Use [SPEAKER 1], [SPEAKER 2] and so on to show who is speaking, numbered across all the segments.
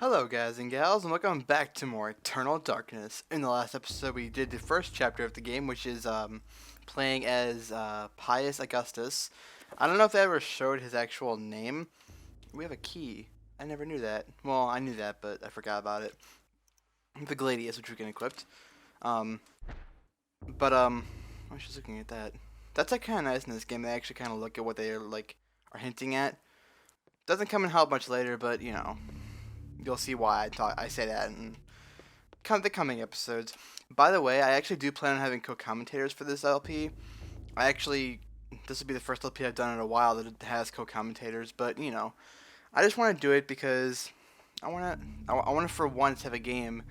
[SPEAKER 1] Hello guys and gals, and welcome back to more Eternal Darkness. In the last episode we did the first chapter of the game, which is playing as Pius Augustus. I don't know if they ever showed his actual name. We have a key. I never knew that. Well, I knew that, but I forgot about it. The Gladius, which we can equip. Um, but I was just looking at that. That's like kind of nice in this game. They actually kind of look at what they are hinting at. Doesn't come and help much later, but you know. You'll see why I say that in the coming episodes. By the way, I actually do plan on having co-commentators for this LP. This will be the first LP I've done in a while that has co-commentators, but you know, I just want to do it because I want to for once have a game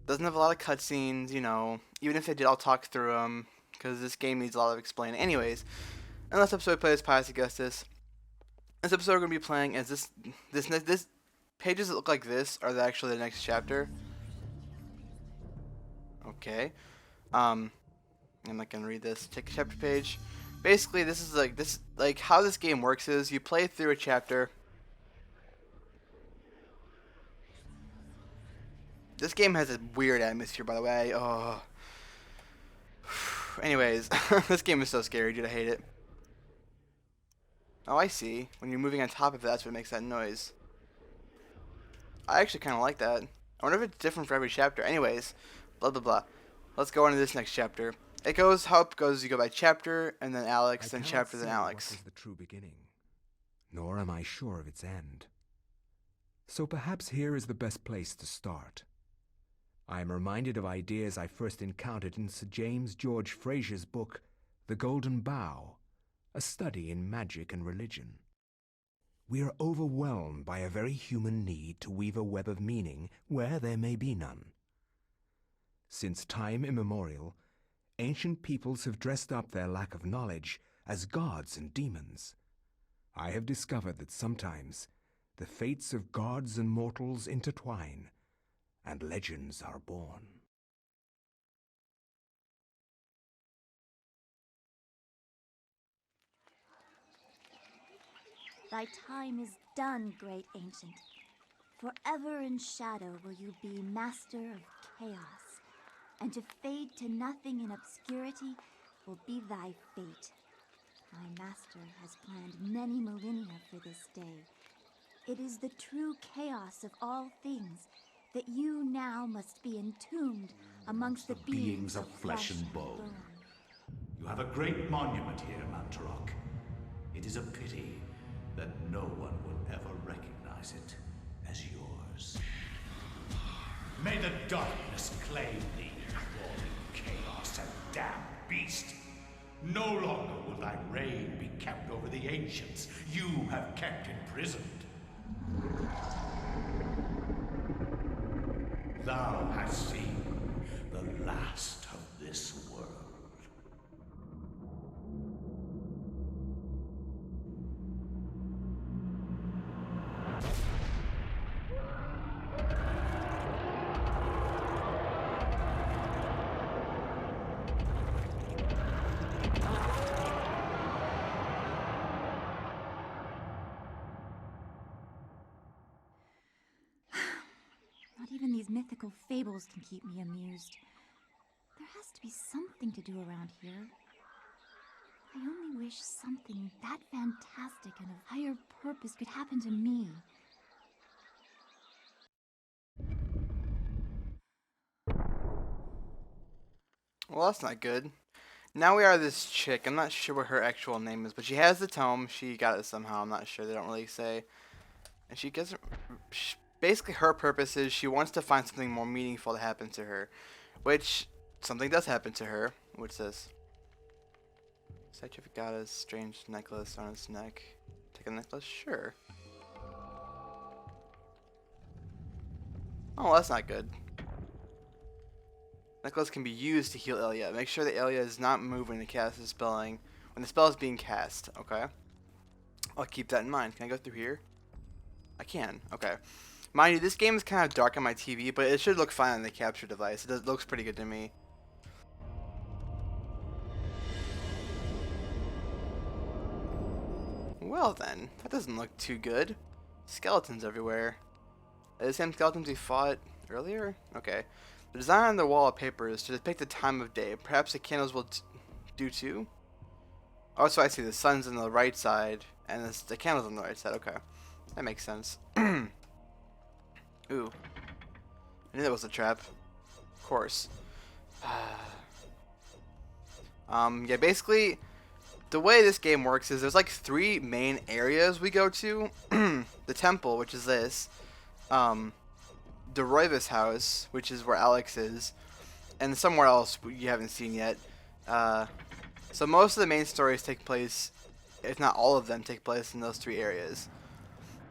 [SPEAKER 1] doesn't have a lot of cutscenes. You know, even if they did, I'll talk through them because this game needs a lot of explaining. Anyways, in this episode, we play as Pius Augustus. This episode, we're gonna be playing as this pages that look like this are actually the next chapter. Okay. I'm not gonna read this. Take a chapter page. Basically, this is like how this game works is you play through a chapter. This game has a weird atmosphere, by the way. Oh. Anyways, this game is so scary, dude. I hate it. Oh, I see. When you're moving on top of it, that's what makes that noise. I actually kind of like that. I wonder if it's different for every chapter. Anyways, blah blah blah. Let's go into this next chapter. It goes how it goes. You go by chapter, and then Alex, then chapter, then Alex.
[SPEAKER 2] What was the true beginning, nor am I sure of its end. So perhaps here is the best place to start. I am reminded of ideas I first encountered in Sir James George Fraser's book, The Golden Bough, a study in magic and religion. We are overwhelmed by a very human need to weave a web of meaning where there may be none. Since time immemorial, ancient peoples have dressed up their lack of knowledge as gods and demons. I have discovered that sometimes the fates of gods and mortals intertwine, and legends are born.
[SPEAKER 3] Thy time is done, great ancient. Forever in shadow will you be master of chaos, and to fade to nothing in obscurity will be thy fate. My master has planned many millennia for this day. It is the true chaos of all things that you now must be entombed amongst the beings of flesh and bone.
[SPEAKER 4] You have a great monument here, Mantarok. It is a pity that no one will ever recognize it as yours. May the darkness claim thee, crawling chaos and damned beast. No longer will thy reign be kept over the ancients you have kept imprisoned. Thou hast seen the last of this world.
[SPEAKER 3] Not even these mythical fables can keep me amused. There has to be something to do around here. I only wish something that fantastic and of higher purpose could happen to me.
[SPEAKER 1] Well, that's not good. Now we are this chick. I'm not sure what her actual name is, but she has the tome. She got it somehow. I'm not sure. They don't really say. And she gets basically her purpose is she wants to find something more meaningful to happen to her, which something does happen to her. What's this? Statue of a goddess, strange necklace on his neck. Take a necklace? Sure. Oh, that's not good. Necklace can be used to heal Ellia. Make sure that Ellia is not moving to cast the spelling when the spell is being cast. Okay. I'll keep that in mind. Can I go through here? I can. Okay. Mind you, this game is kind of dark on my TV, but it should look fine on the capture device. It looks pretty good to me. Well then, that doesn't look too good. Skeletons everywhere. The same skeletons we fought earlier? Okay. The design on the wall of paper is to depict the time of day. Perhaps the candles will do too? Oh, so I see the sun's on the right side, and the candle's on the right side. Okay. That makes sense. Ooh. I knew that was a trap. Of course. Yeah, basically, the way this game works is there's like 3 main areas we go to. The temple, which is this. The Roivus house, which is where Alex is. And somewhere else you haven't seen yet. So most of the main stories take place, if not all of them, take place in those 3 areas.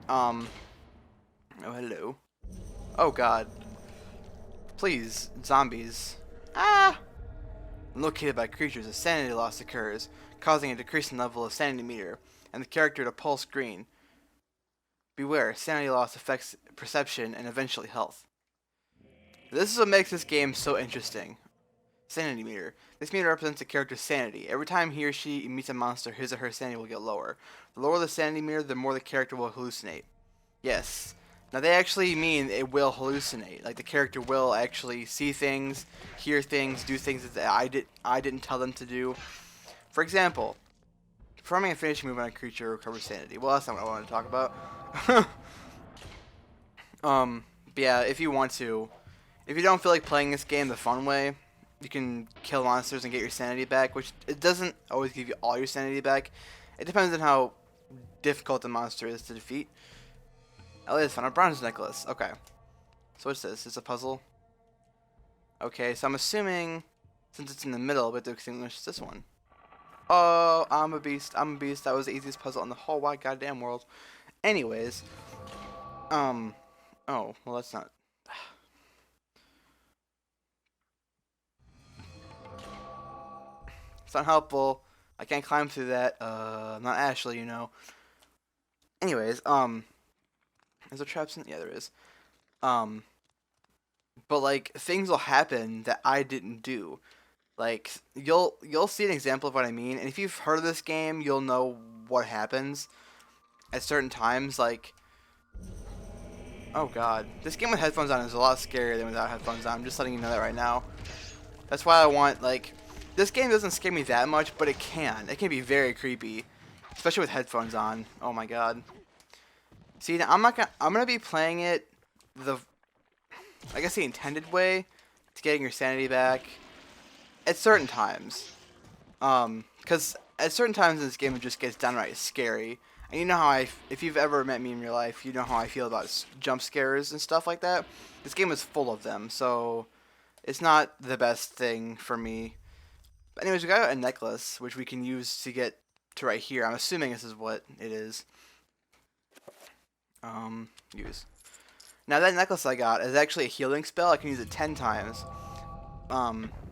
[SPEAKER 1] Oh, hello. Oh, God. Please, zombies. Ah! When located by creatures, a sanity loss occurs, causing a decrease in level of sanity meter, and the character to pulse green. Beware, sanity loss affects perception and eventually health. This is what makes this game so interesting. Sanity meter. This meter represents a character's sanity. Every time he or she meets a monster, his or her sanity will get lower. The lower the sanity meter, the more the character will hallucinate. Yes. Now they actually mean it will hallucinate. Like the character will actually see things, hear things, do things that I didn't tell them to do. For example, performing a finishing move on a creature recovers sanity. Well, that's not what I wanted to talk about. But yeah, if you want to, if you don't feel like playing this game the fun way, you can kill monsters and get your sanity back, which it doesn't always give you all your sanity back. It depends on how difficult the monster is to defeat. Ellia found a bronze necklace. Okay. So what's this? It's a puzzle? Okay, so I'm assuming, since it's in the middle, we have to extinguish this one. Oh, I'm a beast. I'm a beast. That was the easiest puzzle in the whole wide goddamn world. Anyways. Oh, well that's not... It's not helpful. I can't climb through that. I'm not Ashley, you know. Anyways, is there traps in? Yeah, there is. But like things will happen that I didn't do. Like you'll see an example of what I mean, and if you've heard of this game, you'll know what happens at certain times. Like, oh god, this game with headphones on is a lot scarier than without headphones on. I'm just letting you know that right now. That's why I want like. This game doesn't scare me that much, but it can. It can be very creepy, especially with headphones on. Oh my god. See, now I'm gonna be playing it I guess the intended way to getting your sanity back at certain times. Because at certain times in this game it just gets downright scary. And you know how if you've ever met me in real life, you know how I feel about jump scares and stuff like that. This game is full of them, so it's not the best thing for me. But anyways, we got a necklace, which we can use to get to right here. I'm assuming this is what it is. Use. Now that necklace I got is actually a healing spell. I can use it 10 times.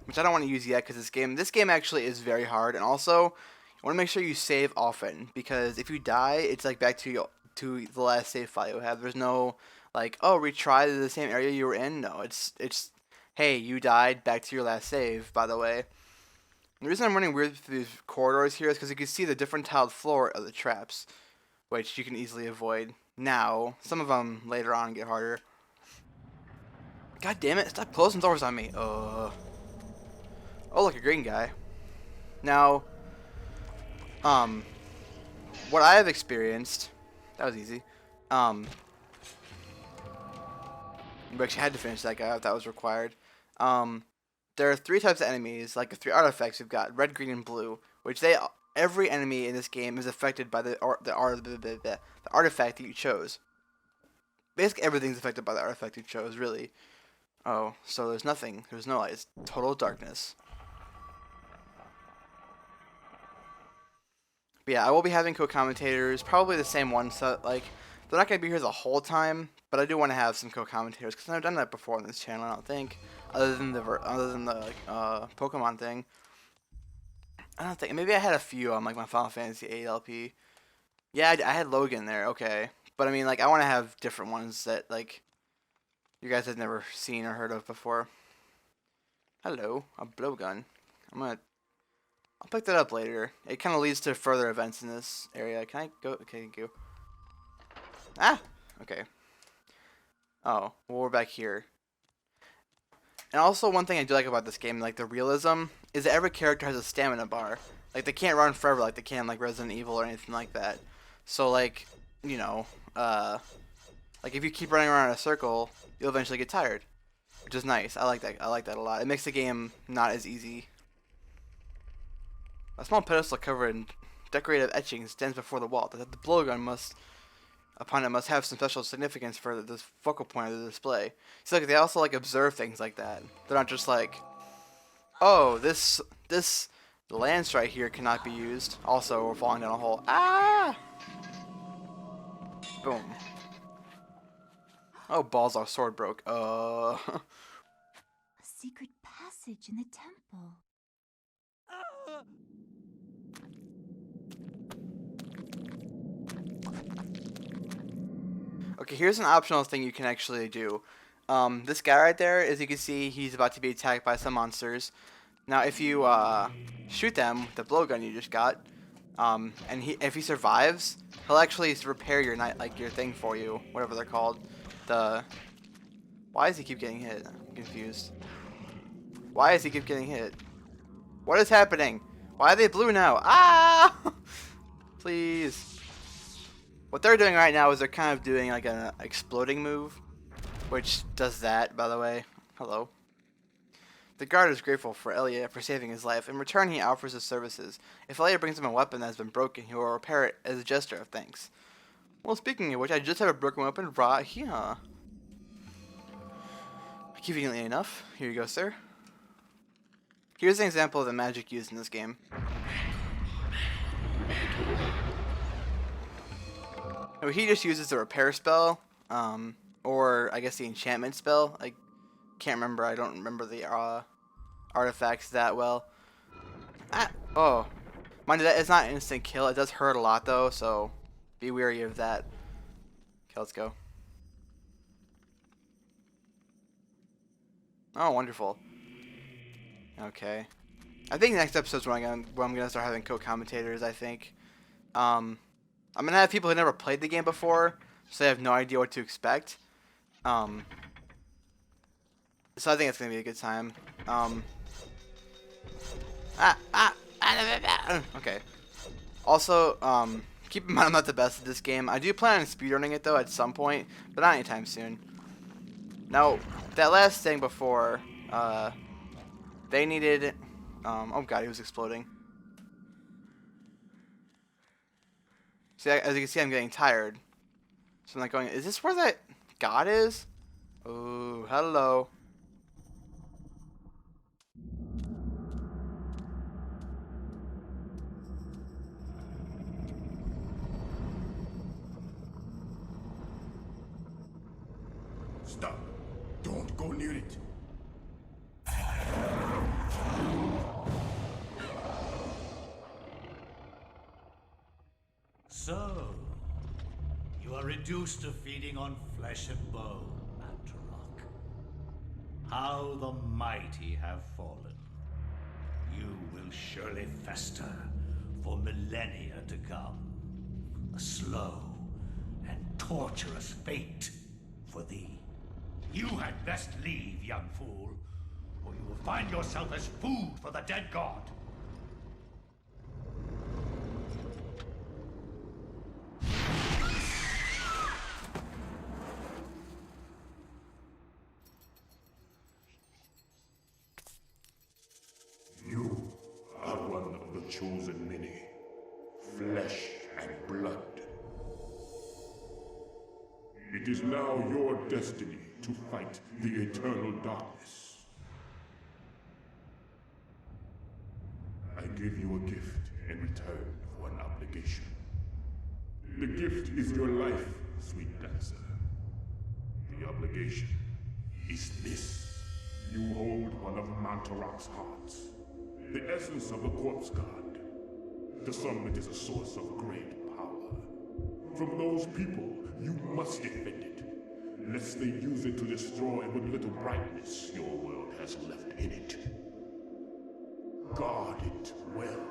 [SPEAKER 1] Which I don't want to use yet because this game actually is very hard. And also, you want to make sure you save often, because if you die, it's like back to the last save file you have. There's no like, oh, retry the same area you were in. No, it's hey, you died, back to your last save, by the way. The reason I'm running weird through these corridors here is because you can see the different tiled floor of the traps, which you can easily avoid. Now, some of them later on get harder. God damn it, stop closing doors on me. Oh, look, a green guy. Now, what I have experienced, that was easy. We actually had to finish that guy if that was required. There are 3 types of enemies, like the 3 artifacts we've got, red, green, and blue, which every enemy in this game is affected by the artifact that you chose. Basically, everything's affected by the artifact you chose, really. Oh, so there's nothing. There's no light. It's total darkness. But yeah, I will be having co-commentators, probably the same ones. So, like, they're not going to be here the whole time, but I do want to have some co-commentators, because I've done that before on this channel, I don't think. Other than the Pokemon thing. I don't think. Maybe I had a few on like my Final Fantasy 8 LP. Yeah, I had Logan there. Okay, but I mean, like, I want to have different ones that like you guys have never seen or heard of before. Hello, a blowgun. I'll pick that up later. It kind of leads to further events in this area. Can I go? Okay, thank you. Ah, okay. Oh, well, we're back here. And also, one thing I do like about this game, like the realism, is that every character has a stamina bar. Like, they can't run forever like they can, like, Resident Evil or anything like that. So, like, you know, like, if you keep running around in a circle, you'll eventually get tired. Which is nice. I like that. I like that a lot. It makes the game not as easy. A small pedestal covered in decorative etchings stands before the wall. The blowgun upon it must have some special significance for the focal point of the display. See, like, they also like observe things like that. They're not just like, oh, this lance right here cannot be used. Also, we're falling down a hole. Ah! Boom. Oh, balls, our sword broke.
[SPEAKER 3] A secret passage in the temple.
[SPEAKER 1] Okay, here's an optional thing you can actually do. This guy right there, as you can see, he's about to be attacked by some monsters. Now, if you shoot them with the blowgun you just got, and if he survives, he'll actually repair your your thing for you, whatever they're called. Why does he keep getting hit? I'm confused. Why does he keep getting hit? What is happening? Why are they blue now? Ah! Please. What they're doing right now is they're kind of doing like an exploding move, which does that, by the way. Hello. The guard is grateful for Ellia for saving his life. In return, he offers his services. If Ellia brings him a weapon that has been broken, he will repair it as a gesture of thanks. Well, speaking of which, I just have a broken weapon right here. Conveniently enough, here you go, sir. Here's an example of the magic used in this game. Now, he just uses the repair spell, or I guess the enchantment spell. I can't remember. I don't remember the artifacts that well. Oh, mind you, that it's not an instant kill. It does hurt a lot though, so be wary of that. Okay, let's go. Oh, wonderful. Okay, I think next episode's when I'm gonna start having co-commentators. I think. I'm gonna have people who never played the game before, so they have no idea what to expect. So I think it's gonna be a good time. Okay. Also, keep in mind I'm not the best at this game. I do plan on speedrunning it though at some point, but not anytime soon. Now, that last thing before, they needed. Oh god, he was exploding. See, as you can see, I'm getting tired. So I'm like going, is this where that god is? Oh, hello.
[SPEAKER 5] Stop. Don't go near it.
[SPEAKER 4] So, you are reduced to feeding on flesh and bone, Mantarok. How the mighty have fallen. You will surely fester for millennia to come. A slow and torturous fate for thee. You had best leave, young fool, or you will find yourself as food for the dead god.
[SPEAKER 5] You are one of the chosen many. Flesh and blood. It is now your destiny to fight the eternal darkness. I give you a gift in return for an obligation. The gift is your life, sweet dancer. The obligation is this. You hold one of Mantarok's hearts. The essence of the corpse god. To some it is a source of great power. From those people, you must defend it, lest they use it to destroy what little brightness your world has left in it. Guard it well.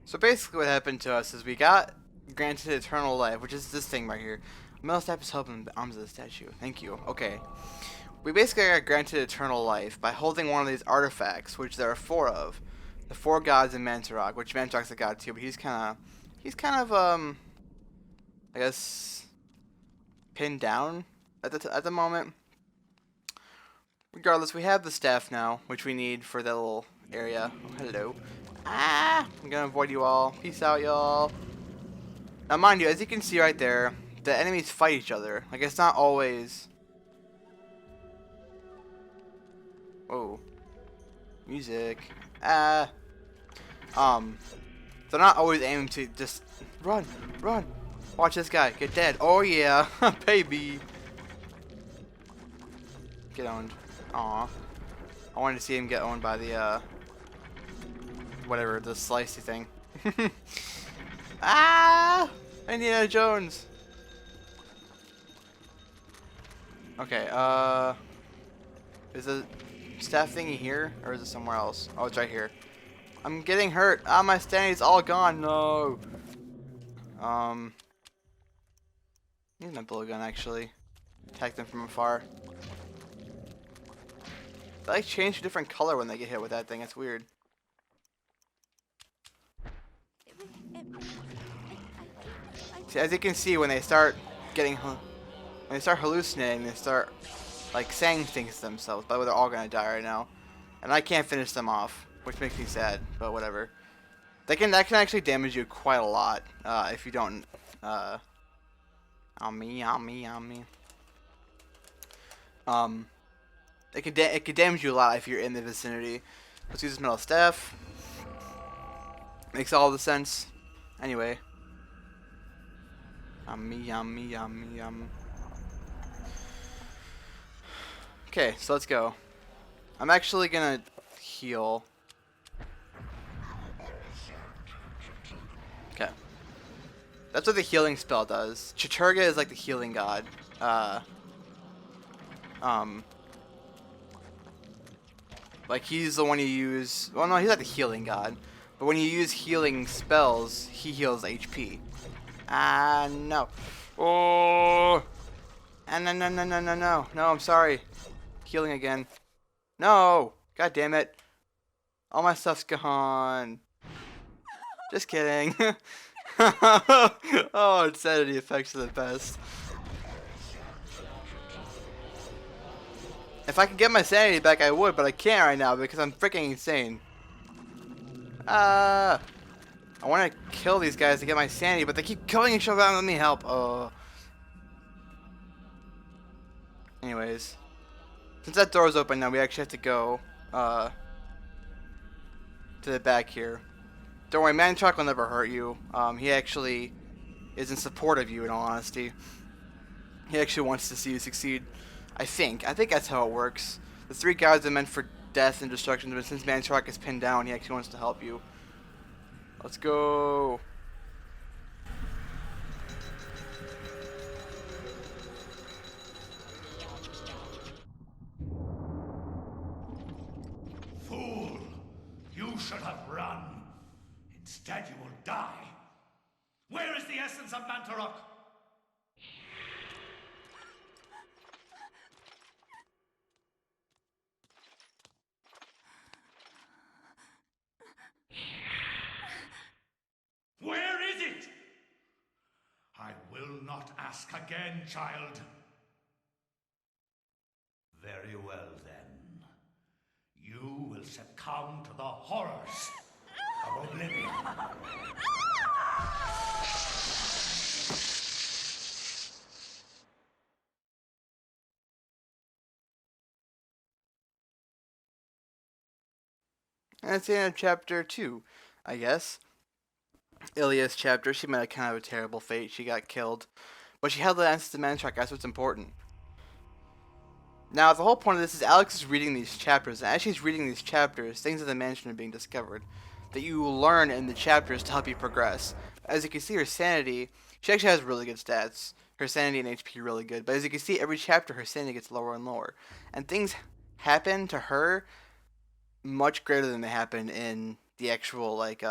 [SPEAKER 1] So basically what happened to us is we got granted eternal life, which is this thing right here. Metal staff is helping the arms of the statue. Thank you. Okay. We basically got granted eternal life by holding one of these artifacts, which there are 4 of. The 4 gods in Mantarok, which Mantarok's a god too, but he's kind of, I guess, pinned down at the moment. Regardless, we have the staff now, which we need for that little area. Oh, hello. Ah! I'm gonna avoid you all. Peace out, y'all. Now, mind you, as you can see right there, the enemies fight each other. Like, it's not always... Whoa. Music. Ah. They're not always aiming to just... Run! Run! Watch this guy get dead. Oh, yeah. Baby. Get owned. Aw. I wanted to see him get owned by the, whatever, the slicey thing. Ah! Indiana Jones! Okay, is the staff thingy here? Or is it somewhere else? Oh, it's right here. I'm getting hurt! Ah, my sanity's all gone! No! Use my blowgun, actually. Attack them from afar. They like change to a different color when they get hit with that thing. It's weird. See, as you can see, when they start hallucinating, they start like saying things to themselves. By the way, they're all gonna die right now, and I can't finish them off, which makes me sad. But whatever. That can actually damage you quite a lot if you don't. On me. It could damage you a lot if you're in the vicinity. Let's use this metal staff. Makes all the sense. Anyway. Yummy. Okay, so let's go. I'm actually gonna heal. Okay. That's what the healing spell does. Chaturga is like the healing god. Like, he's the one you use... Well, no, he's not the healing god. But when you use healing spells, he heals HP. Ah, no. Oh! Ah, no. No, I'm sorry. Healing again. No! God damn it. All my stuff's gone. Just kidding. Oh, Sanity Effects are the best. If I could get my sanity back, I would, but I can't right now because I'm freaking insane. I want to kill these guys to get my sanity, but they keep killing each other. Let me help. Oh. Anyways, since that door's open now, we actually have to go to the back here. Don't worry, Mantarok will never hurt you. He actually is in support of you, in all honesty. He actually wants to see you succeed. I think that's how it works. The 3 gods are meant for death and destruction, but since Mantarok is pinned down, he actually wants to help you. Let's go.
[SPEAKER 4] Fool! You should have run. Instead, you will die. Where is the essence of Mantarok? Where is it? I will not ask again, child. Very well, then. You will succumb to the horrors of oblivion.
[SPEAKER 1] And that's the end of chapter 2, I guess. Ellia's chapter, she met a kind of a terrible fate. She got killed. But she held the answers to Mantarok. That's what's important. Now, the whole point of this is Alex is reading these chapters. And as she's reading these chapters, things in the mansion are being discovered that you learn in the chapters to help you progress. As you can see, her sanity, she actually has really good stats. Her sanity and HP are really good. But as you can see, every chapter, her sanity gets lower and lower. And things happen to her much greater than they happen in the actual, like,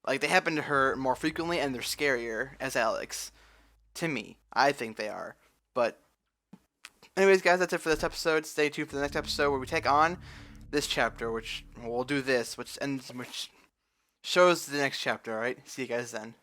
[SPEAKER 1] Like, they happen to her more frequently, and they're scarier as Alex. To me. I think they are. But, anyways, guys, that's it for this episode. Stay tuned for the next episode where we take on this chapter, which we'll do this, which shows the next chapter, alright? See you guys then.